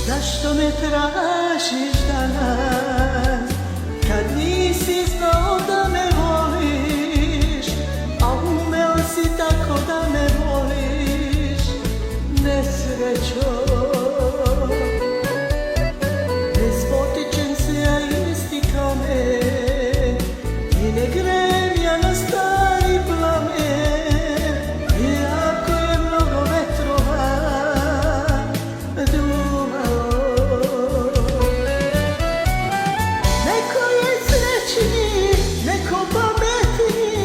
Zašto me tražiš danas, kad nisi znao da me voliš, a umeo si tako da me voliš, nesrećo. Ne spotičem se ja isti kamen i ne grem ja na stari plamen, iako je mnogo vetrova duvalo. Neko je srećniji, neko pametniji,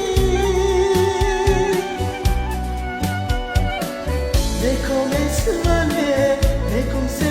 nekome svane, nekom se